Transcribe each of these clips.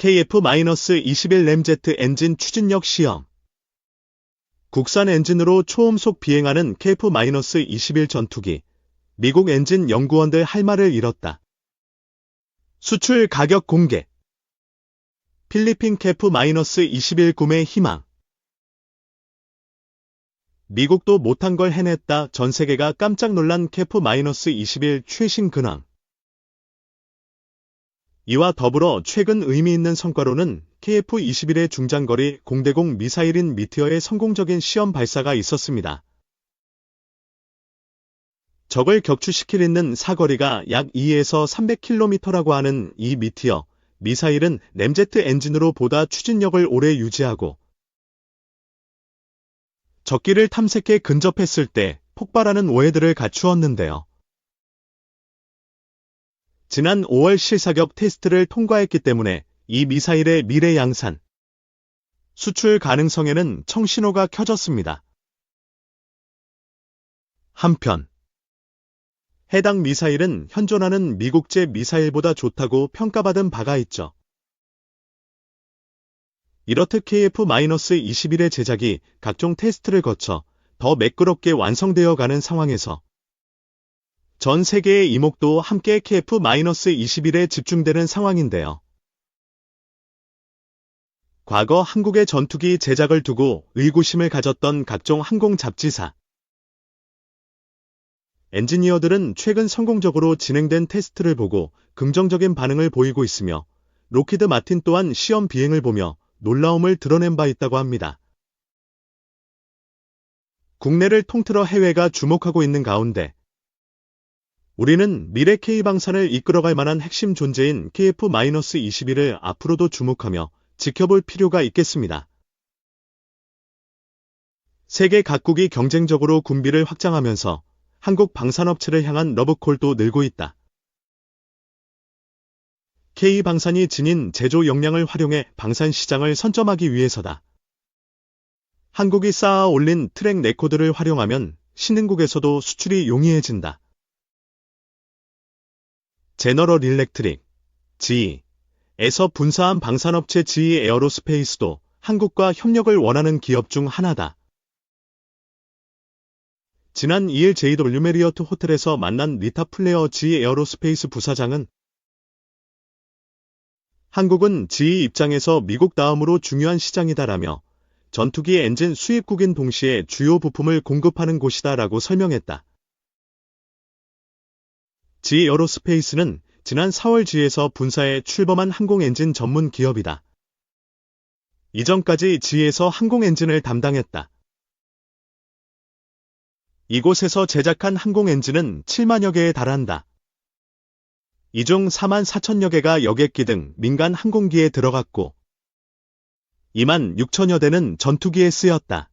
KF-21 램제트 엔진 추진력 시험. 국산 엔진으로 초음속 비행하는 KF-21 전투기. 미국 엔진 연구원들 할 말을 잃었다. 수출 가격 공개. 필리핀 KF-21 구매 희망. 미국도 못한 걸 해냈다. 전 세계가 깜짝 놀란 KF-21 최신 근황. 이와 더불어 최근 의미 있는 성과로는 KF-21의 중장거리 공대공 미사일인 미티어의 성공적인 시험 발사가 있었습니다. 적을 격추시킬 있는 사거리가 약 2에서 300km라고 하는 이 미티어 미사일은 램제트 엔진으로 보다 추진력을 오래 유지하고 적기를 탐색해 근접했을 때 폭발하는 오해들을 갖추었는데요. 지난 5월 실사격 테스트를 통과했기 때문에 이 미사일의 미래 양산, 수출 가능성에는 청신호가 켜졌습니다. 한편 해당 미사일은 현존하는 미국제 미사일보다 좋다고 평가받은 바가 있죠. 이렇듯 KF-21의 제작이 각종 테스트를 거쳐 더 매끄럽게 완성되어 가는 상황에서 전 세계의 이목도 함께 KF-21에 집중되는 상황인데요. 과거 한국의 전투기 제작을 두고 의구심을 가졌던 각종 항공 잡지사, 엔지니어들은 최근 성공적으로 진행된 테스트를 보고 긍정적인 반응을 보이고 있으며 록히드 마틴 또한 시험 비행을 보며 놀라움을 드러낸 바 있다고 합니다. 국내를 통틀어 해외가 주목하고 있는 가운데 우리는 미래 K방산을 이끌어갈 만한 핵심 존재인 KF-21을 앞으로도 주목하며 지켜볼 필요가 있겠습니다. 세계 각국이 경쟁적으로 군비를 확장하면서 한국 방산업체를 향한 러브콜도 늘고 있다. K방산이 지닌 제조 역량을 활용해 방산 시장을 선점하기 위해서다. 한국이 쌓아 올린 트랙 레코드를 활용하면 신흥국에서도 수출이 용이해진다. 제너럴 일렉트릭, GE에서 분사한 방산업체 GE 에어로스페이스도 한국과 협력을 원하는 기업 중 하나다. 지난 2일 JW 메리어트 호텔에서 만난 리타 플레어 GE 에어로스페이스 부사장은 한국은 GE 입장에서 미국 다음으로 중요한 시장이다라며 전투기 엔진 수입국인 동시에 주요 부품을 공급하는 곳이다라고 설명했다. GE 에어로스페이스는 지난 4월 GE에서 분사해 출범한 항공엔진 전문 기업이다. 이전까지 GE에서 항공엔진을 담당했다. 이곳에서 제작한 항공엔진은 7만여 개에 달한다. 이 중 4만 4천여 개가 여객기 등 민간 항공기에 들어갔고 2만 6천여 대는 전투기에 쓰였다.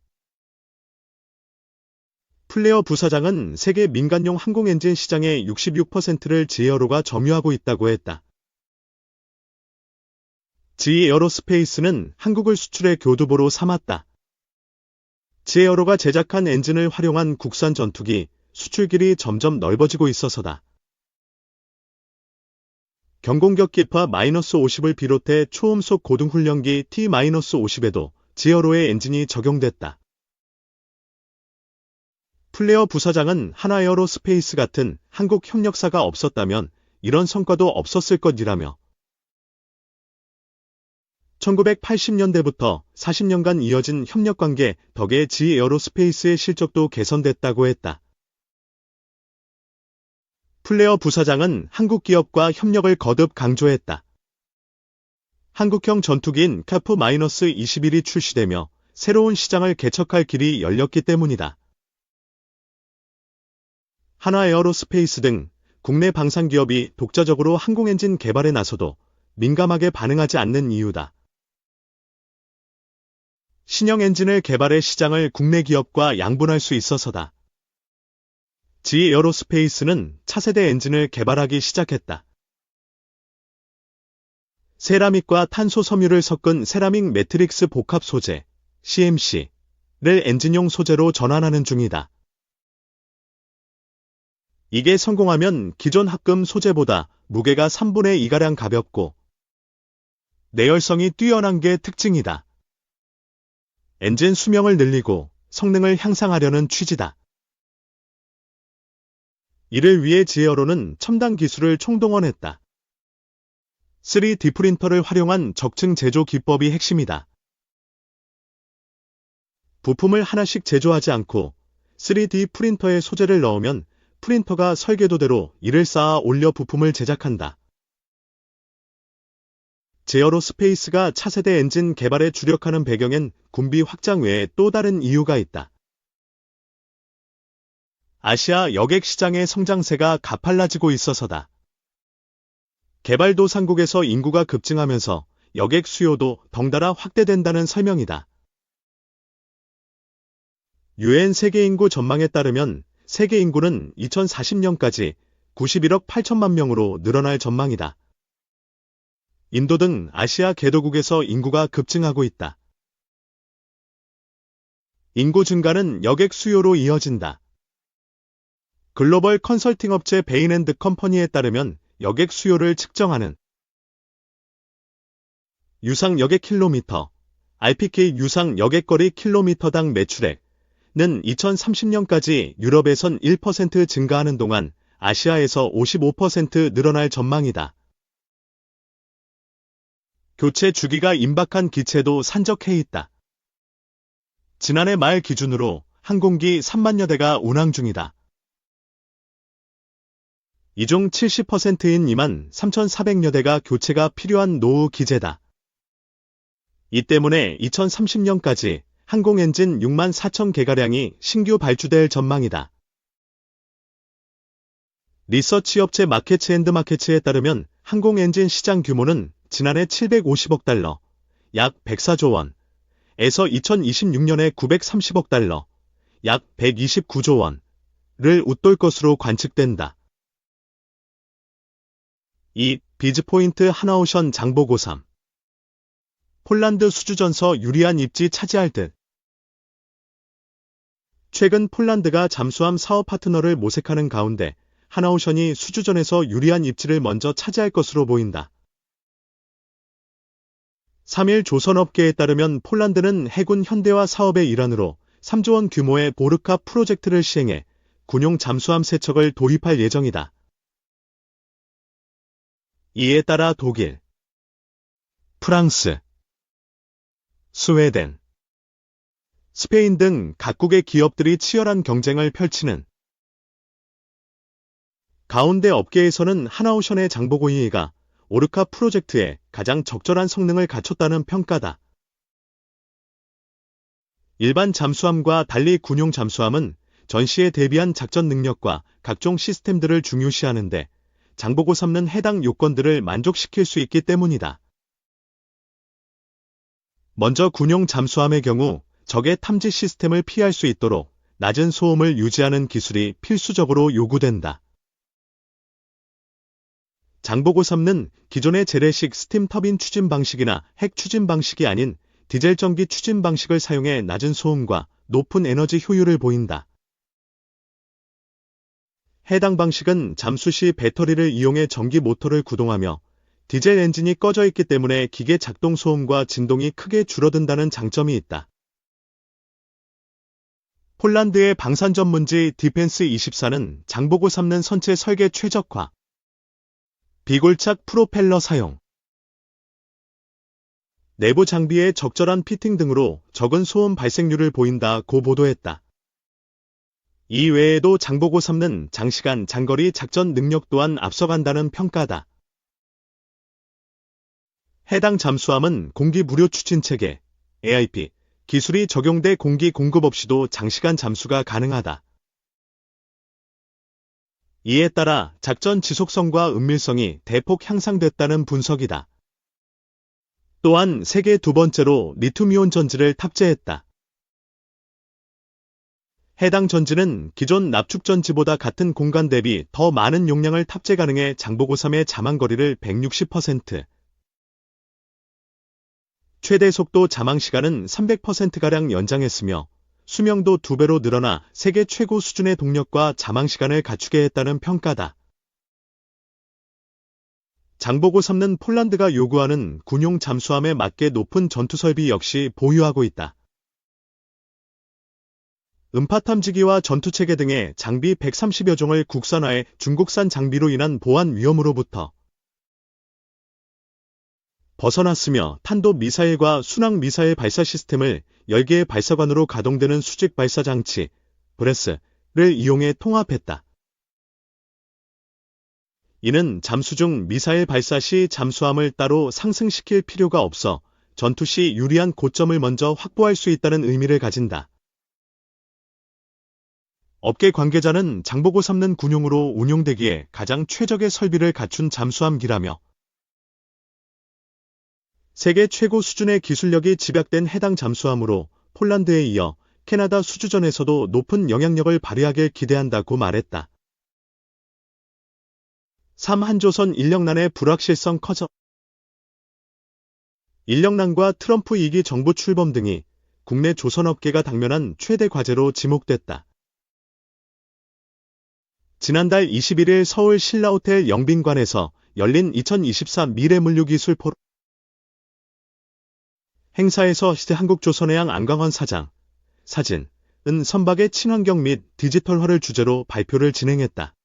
플레어 부사장은 세계 민간용 항공엔진 시장의 66%를 GE에어로가 점유하고 있다고 했다. GE 에어로스페이스는 한국을 수출의 교두보로 삼았다. GE에어로가 제작한 엔진을 활용한 국산 전투기, 수출길이 점점 넓어지고 있어서다. 경공격 기파 -50을 비롯해 초음속 고등훈련기 T-50에도 GE에어로의 엔진이 적용됐다. 플레어 부사장은 한화에어로스페이스 같은 한국 협력사가 없었다면 이런 성과도 없었을 것이라며 1980년대부터 40년간 이어진 협력관계 덕에 GE 에어로스페이스의 실적도 개선됐다고 했다. 플레어 부사장은 한국 기업과 협력을 거듭 강조했다. 한국형 전투기인 KF-21이 출시되며 새로운 시장을 개척할 길이 열렸기 때문이다. 한화에어로스페이스 등 국내 방산기업이 독자적으로 항공엔진 개발에 나서도 민감하게 반응하지 않는 이유다. 신형 엔진을 개발해 시장을 국내 기업과 양분할 수 있어서다. GE 에어로스페이스는 차세대 엔진을 개발하기 시작했다. 세라믹과 탄소 섬유를 섞은 세라믹 매트릭스 복합 소재, CMC를 엔진용 소재로 전환하는 중이다. 이게 성공하면 기존 합금 소재보다 무게가 3분의 2가량 가볍고 내열성이 뛰어난 게 특징이다. 엔진 수명을 늘리고 성능을 향상하려는 취지다. 이를 위해 지에어로는 첨단 기술을 총동원했다. 3D 프린터를 활용한 적층 제조 기법이 핵심이다. 부품을 하나씩 제조하지 않고 3D 프린터에 소재를 넣으면 프린터가 설계도대로 이를 쌓아 올려 부품을 제작한다. 제어로 스페이스가 차세대 엔진 개발에 주력하는 배경엔 군비 확장 외에 또 다른 이유가 있다. 아시아 여객 시장의 성장세가 가팔라지고 있어서다. 개발도상국에서 인구가 급증하면서 여객 수요도 덩달아 확대된다는 설명이다. 유엔 세계인구 전망에 따르면 세계 인구는 2040년까지 91억 8천만 명으로 늘어날 전망이다. 인도 등 아시아 개도국에서 인구가 급증하고 있다. 인구 증가는 여객 수요로 이어진다. 글로벌 컨설팅 업체 베인앤드컴퍼니에 따르면 여객 수요를 측정하는 유상 여객 킬로미터, RPK 유상 여객거리 킬로미터당 매출액 는 2030년까지 유럽에선 1% 증가하는 동안 아시아에서 55% 늘어날 전망이다. 교체 주기가 임박한 기체도 산적해 있다. 지난해 말 기준으로 항공기 3만여 대가 운항 중이다. 이 중 70%인 2만 3,400여 대가 교체가 필요한 노후 기재다. 이 때문에 2030년까지 항공 엔진 6만 4천 개가량이 신규 발주될 전망이다. 리서치 업체 마켓앤드마켓에 따르면 항공 엔진 시장 규모는 지난해 750억 달러, 약 104조 원에서 2026년에 930억 달러, 약 129조 원을 웃돌 것으로 관측된다. 2. 비즈포인트 하나오션 장보고 3. 폴란드 수주전서 유리한 입지 차지할 듯. 최근 폴란드가 잠수함 사업 파트너를 모색하는 가운데 하나오션이 수주전에서 유리한 입지를 먼저 차지할 것으로 보인다. 3일 조선업계에 따르면 폴란드는 해군 현대화 사업의 일환으로 3조 원 규모의 보르카 프로젝트를 시행해 군용 잠수함 3척을 도입할 예정이다. 이에 따라 독일, 프랑스, 스웨덴, 스페인 등 각국의 기업들이 치열한 경쟁을 펼치는 가운데 업계에서는 하나오션의 장보고 2위가 오르카 프로젝트에 가장 적절한 성능을 갖췄다는 평가다. 일반 잠수함과 달리 군용 잠수함은 전시에 대비한 작전 능력과 각종 시스템들을 중요시하는데 장보고 3는 해당 요건들을 만족시킬 수 있기 때문이다. 먼저 군용 잠수함의 경우 적의 탐지 시스템을 피할 수 있도록 낮은 소음을 유지하는 기술이 필수적으로 요구된다. 장보고 3는 기존의 재래식 스팀 터빈 추진 방식이나 핵 추진 방식이 아닌 디젤 전기 추진 방식을 사용해 낮은 소음과 높은 에너지 효율을 보인다. 해당 방식은 잠수 시 배터리를 이용해 전기 모터를 구동하며 디젤 엔진이 꺼져 있기 때문에 기계 작동 소음과 진동이 크게 줄어든다는 장점이 있다. 폴란드의 방산 전문지 디펜스24는 장보고 3는 선체 설계 최적화, 비골착 프로펠러 사용, 내부 장비의 적절한 피팅 등으로 적은 소음 발생률을 보인다고 보도했다. 이 외에도 장보고 3는 장시간 장거리 작전 능력 또한 앞서간다는 평가다. 해당 잠수함은 공기 무료 추진 체계, AIP, 기술이 적용돼 공기 공급 없이도 장시간 잠수가 가능하다. 이에 따라 작전 지속성과 은밀성이 대폭 향상됐다는 분석이다. 또한 세계 두 번째로 리튬이온 전지를 탑재했다. 해당 전지는 기존 납축 전지보다 같은 공간 대비 더 많은 용량을 탑재 가능해 장보고 3의 자망거리를 160%, 최대 속도 자망 시간은 300%가량 연장했으며 수명도 2배로 늘어나 세계 최고 수준의 동력과 자망 시간을 갖추게 했다는 평가다. 장보고 삼는 폴란드가 요구하는 군용 잠수함에 맞게 높은 전투설비 역시 보유하고 있다. 음파 탐지기와 전투체계 등의 장비 130여 종을 국산화해 중국산 장비로 인한 보안 위험으로부터 벗어났으며 탄도 미사일과 순항 미사일 발사 시스템을 10개의 발사관으로 가동되는 수직 발사 장치, 브레스를 이용해 통합했다. 이는 잠수 중 미사일 발사 시 잠수함을 따로 상승시킬 필요가 없어 전투 시 유리한 고점을 먼저 확보할 수 있다는 의미를 가진다. 업계 관계자는 장보고 삼는 군용으로 운용되기에 가장 최적의 설비를 갖춘 잠수함기라며 세계 최고 수준의 기술력이 집약된 해당 잠수함으로 폴란드에 이어 캐나다 수주전에서도 높은 영향력을 발휘하길 기대한다고 말했다. 3. 한조선 인력난의 불확실성 커져 인력난과 트럼프 2기 정부 출범 등이 국내 조선업계가 당면한 최대 과제로 지목됐다. 지난달 21일 서울 신라호텔 영빈관에서 열린 2024 미래물류기술 포럼 행사에서 한국조선해양 안광원 사장, 사진, 은 선박의 친환경 및 디지털화를 주제로 발표를 진행했다.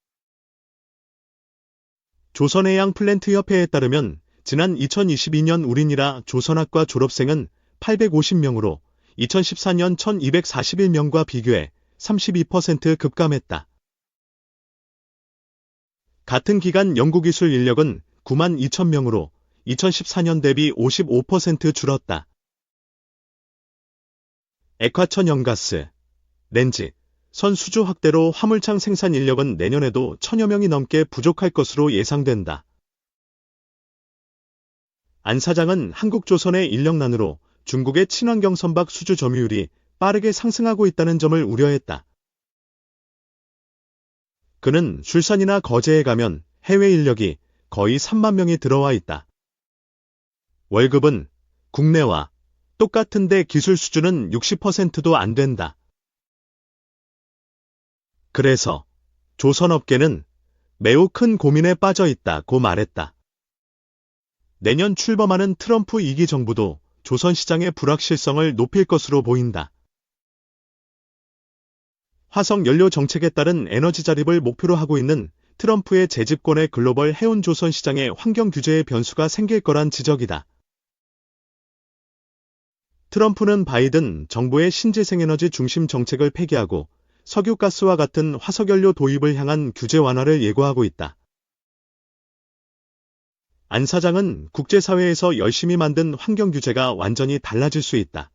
조선해양 플랜트협회에 따르면 지난 2022년 우리나라 조선학과 졸업생은 850명으로 2014년 1241명과 비교해 32% 급감했다. 같은 기간 연구기술 인력은 9만 2천 명으로 2014년 대비 55% 줄었다. 액화천연가스, 렌즈, 선 수주 확대로 화물창 생산 인력은 내년에도 1000여 명이 넘게 부족할 것으로 예상된다. 안 사장은 한국조선의 인력난으로 중국의 친환경 선박 수주 점유율이 빠르게 상승하고 있다는 점을 우려했다. 그는 술산이나 거제에 가면 해외 인력이 거의 3만 명이 들어와 있다. 월급은 국내와 똑같은데 기술 수준은 60%도 안 된다. 그래서 조선업계는 매우 큰 고민에 빠져 있다고 말했다. 내년 출범하는 트럼프 2기 정부도 조선 시장의 불확실성을 높일 것으로 보인다. 화석 연료 정책에 따른 에너지 자립을 목표로 하고 있는 트럼프의 재집권의 글로벌 해운 조선 시장의 환경 규제의 변수가 생길 거란 지적이다. 트럼프는 바이든 정부의 신재생에너지 중심 정책을 폐기하고 석유가스와 같은 화석연료 도입을 향한 규제 완화를 예고하고 있다. 안 사장은 국제사회에서 열심히 만든 환경 규제가 완전히 달라질 수 있다.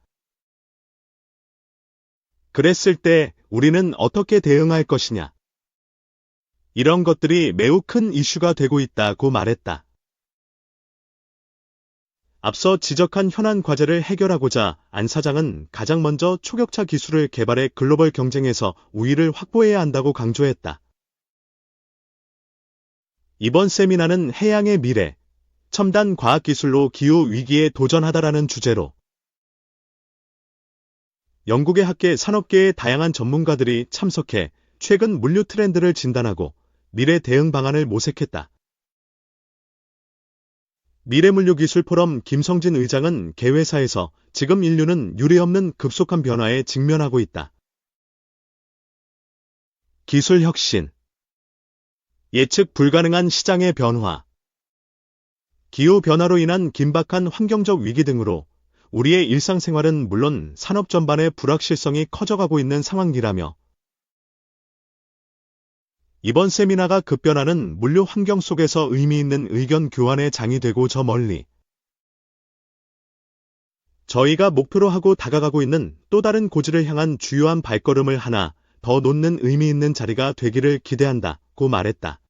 그랬을 때 우리는 어떻게 대응할 것이냐? 이런 것들이 매우 큰 이슈가 되고 있다고 말했다. 앞서 지적한 현안 과제를 해결하고자 안 사장은 가장 먼저 초격차 기술을 개발해 글로벌 경쟁에서 우위를 확보해야 한다고 강조했다. 이번 세미나는 해양의 미래, 첨단 과학기술로 기후 위기에 도전하다라는 주제로 영국의 학계 산업계의 다양한 전문가들이 참석해 최근 물류 트렌드를 진단하고 미래 대응 방안을 모색했다. 미래물류기술 포럼 김성진 의장은 개회사에서 지금 인류는 유례없는 급속한 변화에 직면하고 있다. 기술 혁신, 예측 불가능한 시장의 변화, 기후 변화로 인한 긴박한 환경적 위기 등으로 우리의 일상생활은 물론 산업 전반의 불확실성이 커져가고 있는 상황이라며 이번 세미나가 급변하는 물류 환경 속에서 의미 있는 의견 교환의 장이 되고 저 멀리 저희가 목표로 하고 다가가고 있는 또 다른 고지를 향한 주요한 발걸음을 하나 더 놓는 의미 있는 자리가 되기를 기대한다고 말했다.